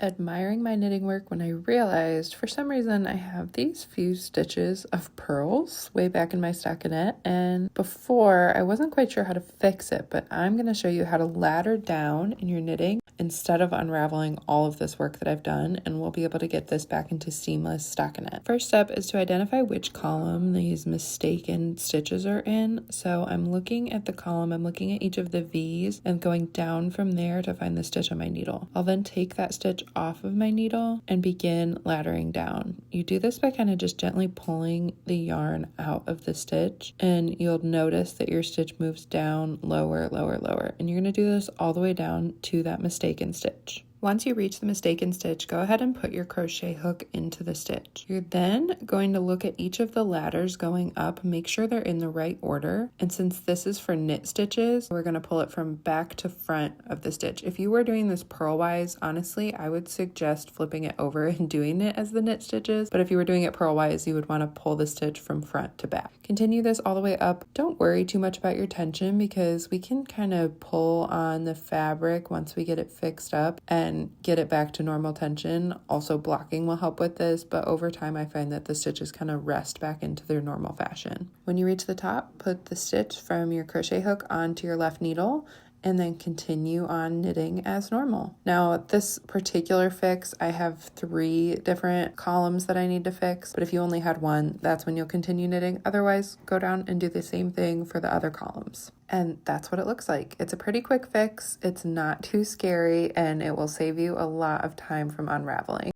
admiring my knitting work when I realized for some reason I have these few stitches of purls way back in my stockinette, and before I wasn't quite sure how to fix it, but I'm going to show you how to ladder down in your knitting instead of unraveling all of this work that I've done, and we'll be able to get this back into seamless stockinette. First step is to identify which column these mistaken stitches are in. So I'm looking at the column, I'm looking at each of the V's and going down from there to find the stitch on my needle. I'll then take that stitch off of my needle and begin laddering down. You do this by kind of just gently pulling the yarn out of the stitch, and you'll notice that your stitch moves down lower, lower, lower, and you're going to do this all the way down to that mistaken stitch. Once you reach the mistaken stitch, go ahead and put your crochet hook into the stitch. You're then going to look at each of the ladders going up, make sure they're in the right order. And since this is for knit stitches, we're going to pull it from back to front of the stitch. If you were doing this purlwise, honestly, I would suggest flipping it over and doing it as the knit stitches. But if you were doing it purlwise, you would want to pull the stitch from front to back. Continue this all the way up. Don't worry too much about your tension because we can kind of pull on the fabric once we get it fixed up and get it back to normal tension. Also, blocking will help with this, but over time I find that the stitches kind of rest back into their normal fashion. When you reach the top, put the stitch from your crochet hook onto your left needle and then continue on knitting as normal. Now, this particular fix, I have 3 different columns that I need to fix, but if you only had one, that's when you'll continue knitting. Otherwise, go down and do the same thing for the other columns. And that's what it looks like. It's a pretty quick fix, it's not too scary, and it will save you a lot of time from unraveling.